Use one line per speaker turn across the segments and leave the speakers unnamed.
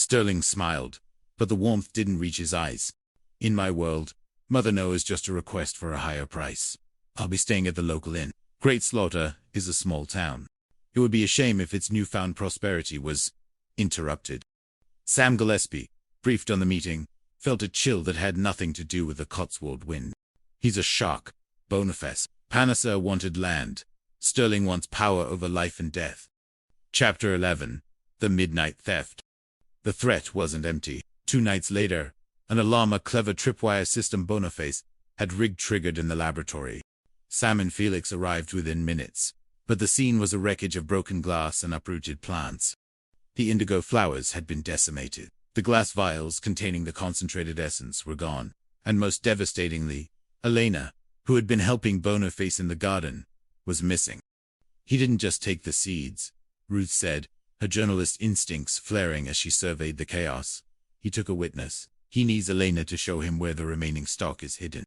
Sterling smiled, but the warmth didn't reach his eyes. In my world, Mother No is just a request for a higher price. I'll be staying at the local inn. Great Slaughter is a small town. It would be a shame if its newfound prosperity was interrupted. Sam Gillespie, briefed on the meeting, felt a chill that had nothing to do with the Cotswold wind. He's a shark, Boniface. Panacea wanted land. Sterling wants power over life and death. Chapter 11. The Midnight Theft. The threat wasn't empty. 2 nights later, an alarm a clever tripwire system Boniface had triggered in the laboratory. Sam and Felix arrived within minutes, but the scene was a wreckage of broken glass and uprooted plants. The indigo flowers had been decimated. The glass vials containing the concentrated essence were gone, and most devastatingly, Elena, who had been helping Boniface in the garden, was missing. He didn't just take the seeds, Ruth said, her journalist instincts flaring as she surveyed the chaos. He took a witness. He needs Elena to show him where the remaining stock is hidden.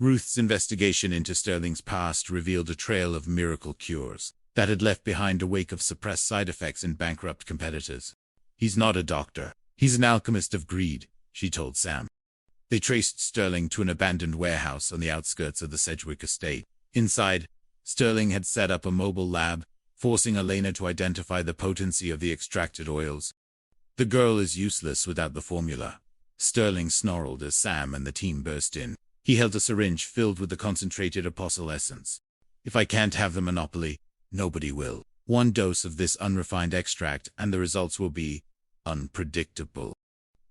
Ruth's investigation into Sterling's past revealed a trail of miracle cures that had left behind a wake of suppressed side effects and bankrupt competitors. He's not a doctor. He's an alchemist of greed, she told Sam. They traced Sterling to an abandoned warehouse on the outskirts of the Sedgwick estate. Inside, Sterling had set up a mobile lab, forcing Elena to identify the potency of the extracted oils. The girl is useless without the formula, Sterling snarled as Sam and the team burst in. He held a syringe filled with the concentrated apostle essence. If I can't have the monopoly, nobody will. 1 dose of this unrefined extract and the results will be unpredictable.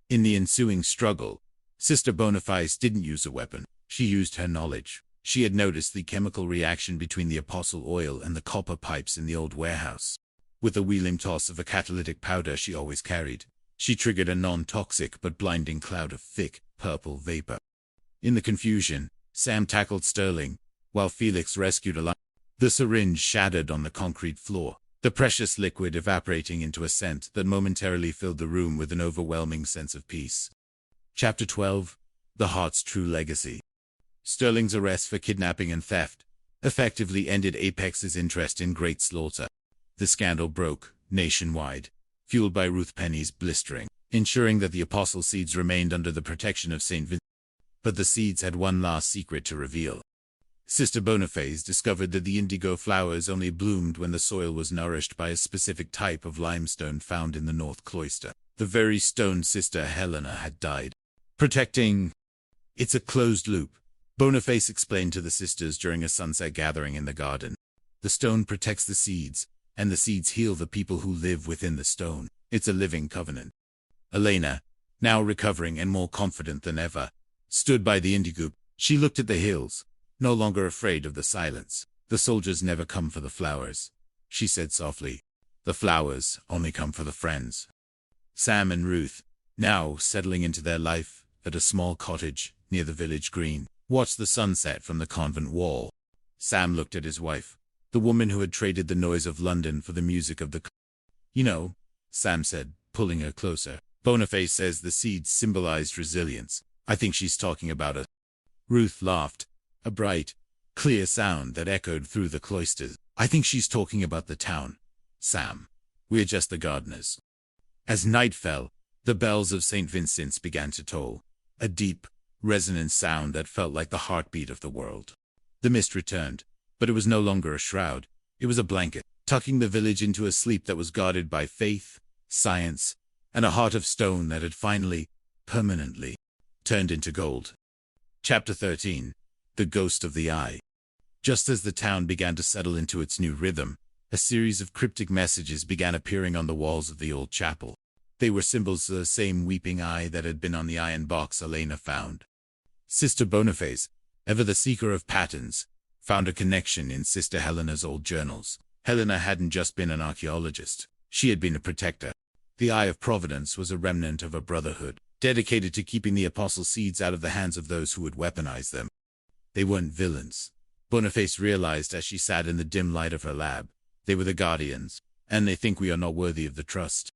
In the ensuing struggle, Sister Boniface didn't use a weapon. She used her knowledge. She had noticed the chemical reaction between the apostle oil and the copper pipes in the old warehouse. With a wheeling toss of a catalytic powder she always carried, she triggered a non-toxic but blinding cloud of thick, purple vapor. In the confusion, Sam tackled Sterling, while Felix rescued Elena. The syringe shattered on the concrete floor, the precious liquid evaporating into a scent that momentarily filled the room with an overwhelming sense of peace. Chapter 12. The Heart's True Legacy. Sterling's arrest for kidnapping and theft effectively ended Apex's interest in Great Slaughter. The scandal broke nationwide, fueled by Ruth Penny's blistering, ensuring that the apostle seeds remained under the protection of St. Vincent. But the seeds had one last secret to reveal. Sister Boniface discovered that the indigo flowers only bloomed when the soil was nourished by a specific type of limestone found in the North Cloister. The very stone Sister Helena had died protecting. It's a closed loop, Boniface explained to the sisters during a sunset gathering in the garden. The stone protects the seeds, and the seeds heal the people who live within the stone. It's a living covenant. Elena, now recovering and more confident than ever, stood by the indigo. She looked at the hills, no longer afraid of the silence. The soldiers never come for the flowers, she said softly. The flowers only come for the friends. Sam and Ruth, now settling into their life at a small cottage near the village green, watched the sunset from the convent wall. Sam looked at his wife, the woman who had traded the noise of London for the music of the... You know, Sam said, pulling her closer. Boniface says the seeds symbolized resilience. I think she's talking about us. Ruth laughed, a bright, clear sound that echoed through the cloisters. I think she's talking about the town, Sam. We're just the gardeners. As night fell, the bells of St. Vincent's began to toll, a deep, resonant sound that felt like the heartbeat of the world. The mist returned, but it was no longer a shroud. It was a blanket, tucking the village into a sleep that was guarded by faith, science, and a heart of stone that had finally, permanently, turned into gold. Chapter 13. The Ghost of the Eye. Just as the town began to settle into its new rhythm, a series of cryptic messages began appearing on the walls of the old chapel. They were symbols of the same weeping eye that had been on the iron box Elena found. Sister Boniface, ever the seeker of patterns, found a connection in Sister Helena's old journals. Helena hadn't just been an archaeologist. She had been a protector. The Eye of Providence was a remnant of a brotherhood, dedicated to keeping the apostle seeds out of the hands of those who would weaponize them. They weren't villains, Boniface realized as she sat in the dim light of her lab. They were the guardians, and they think we are not worthy of the trust.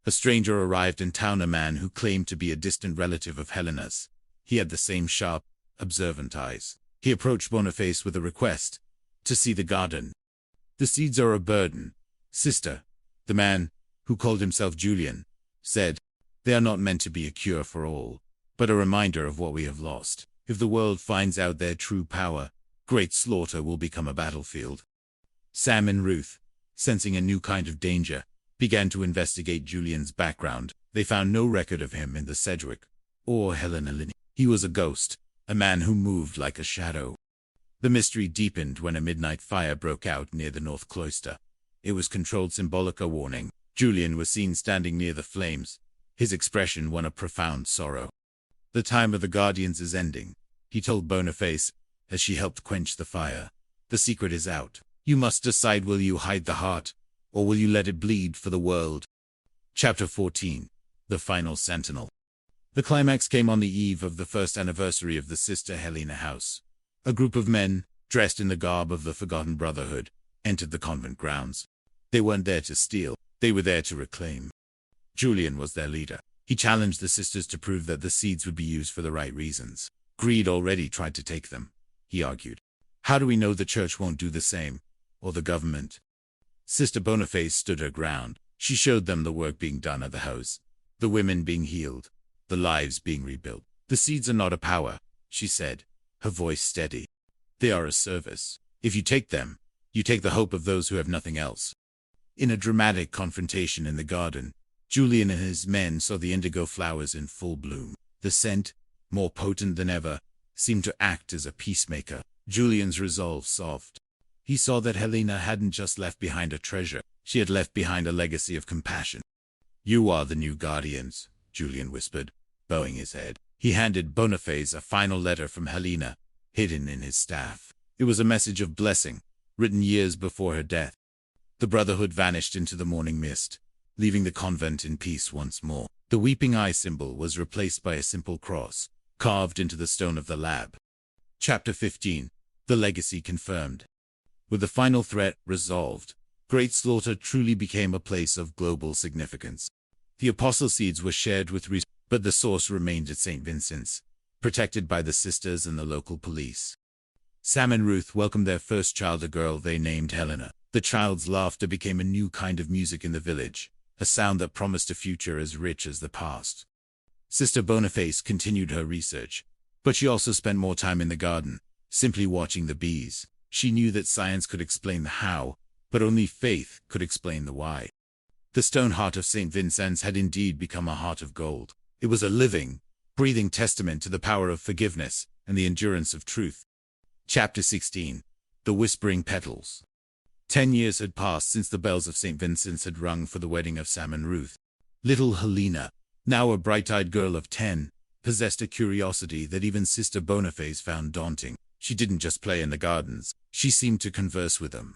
A stranger arrived in town, a man who claimed to be a distant relative of Helena's. He had the same sharp, observant eyes. He approached Boniface with a request to see the garden. The seeds are a burden, sister, the man, who called himself Julian, said. They are not meant to be a cure for all, but a reminder of what we have lost. If the world finds out their true power, Great Slaughter will become a battlefield. Sam and Ruth, sensing a new kind of danger, began to investigate Julian's background. They found no record of him in the Sedgwick or Helena lineage. He was a ghost, a man who moved like a shadow. The mystery deepened when a midnight fire broke out near the North Cloister. It was controlled symbolic, a warning. Julian was seen standing near the flames, his expression one of profound sorrow. "The time of the Guardians is ending," he told Boniface, as she helped quench the fire. "The secret is out. You must decide, will you hide the heart, or will you let it bleed for the world?" Chapter 14. The Final Sentinel. The climax came on the eve of the first anniversary of the Sister Helena house. A group of men, dressed in the garb of the Forgotten Brotherhood, entered the convent grounds. They weren't there to steal, they were there to reclaim. Julian was their leader. He challenged the sisters to prove that the seeds would be used for the right reasons. Greed already tried to take them, he argued. How do we know the church won't do the same, or the government? Sister Boniface stood her ground. She showed them the work being done at the house, the women being healed, the lives being rebuilt. "The seeds are not a power," she said, her voice steady. "They are a service. If you take them, you take the hope of those who have nothing else." In a dramatic confrontation in the garden, Julian and his men saw the indigo flowers in full bloom. The scent, more potent than ever, seemed to act as a peacemaker. Julian's resolve soft. He saw that Helena hadn't just left behind a treasure, she had left behind a legacy of compassion. "You are the new guardians," Julian whispered, bowing his head. He handed Boniface a final letter from Helena, hidden in his staff. It was a message of blessing, written years before her death. The Brotherhood vanished into the morning mist, leaving the convent in peace once more. The weeping eye symbol was replaced by a simple cross, carved into the stone of the lab. Chapter 15. The Legacy Confirmed. With the final threat resolved, Great Slaughter truly became a place of global significance. The apostle seeds were shared with but the source remained at St. Vincent's, protected by the sisters and the local police. Sam and Ruth welcomed their first child, a girl they named Helena. The child's laughter became a new kind of music in the village, a sound that promised a future as rich as the past. Sister Boniface continued her research, but she also spent more time in the garden, simply watching the bees. She knew that science could explain the how, but only faith could explain the why. The stone heart of St. Vincent's had indeed become a heart of gold. It was a living, breathing testament to the power of forgiveness and the endurance of truth. Chapter 16. The Whispering Petals. 10 years had passed since the bells of St. Vincent's had rung for the wedding of Sam and Ruth. Little Helena, now a bright-eyed girl of 10, possessed a curiosity that even Sister Boniface found daunting. She didn't just play in the gardens, she seemed to converse with them.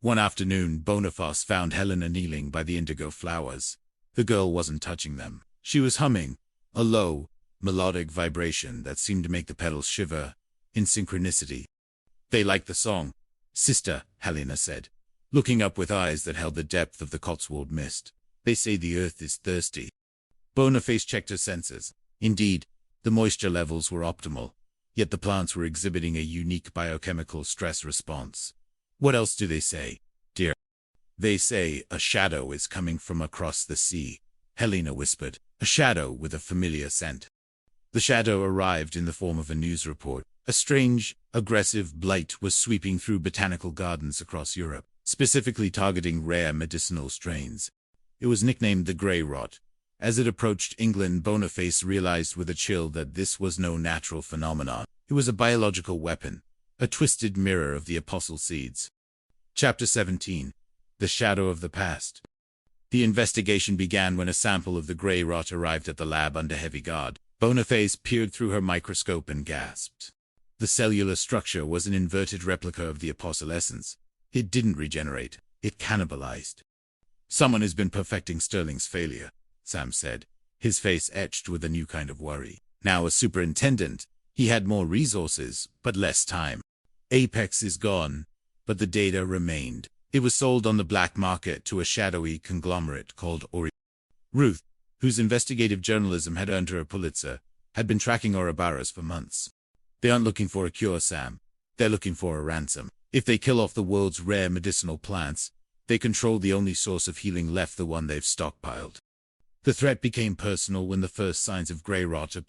One afternoon, Boniface found Helena kneeling by the indigo flowers. The girl wasn't touching them. She was humming, a low, melodic vibration that seemed to make the petals shiver, in synchronicity. "They like the song, Sister," Helena said, looking up with eyes that held the depth of the Cotswold mist. "They say the earth is thirsty." Boniface checked her senses. Indeed, the moisture levels were optimal, yet the plants were exhibiting a unique biochemical stress response. "What else do they say, dear?" "They say a shadow is coming from across the sea," Helena whispered, "a shadow with a familiar scent." The shadow arrived in the form of a news report. A strange, aggressive blight was sweeping through botanical gardens across Europe, specifically targeting rare medicinal strains. It was nicknamed the Grey Rot. As it approached England, Boniface realized with a chill that this was no natural phenomenon. It was a biological weapon, a twisted mirror of the apostle seeds. Chapter 17. The Shadow of the Past. The investigation began when a sample of the Grey Rot arrived at the lab under heavy guard. Boniface peered through her microscope and gasped. The cellular structure was an inverted replica of the apostle essence. It didn't regenerate, it cannibalized. "Someone has been perfecting Sterling's failure," Sam said, his face etched with a new kind of worry. Now a superintendent, he had more resources, but less time. Apex is gone, but the data remained. It was sold on the black market to a shadowy conglomerate called Ori. Ruth, whose investigative journalism had earned her a Pulitzer, had been tracking Ouroboros for months. "They aren't looking for a cure, Sam. They're looking for a ransom. If they kill off the world's rare medicinal plants, they control the only source of healing left, the one they've stockpiled." The threat became personal when the first signs of grey rot appeared.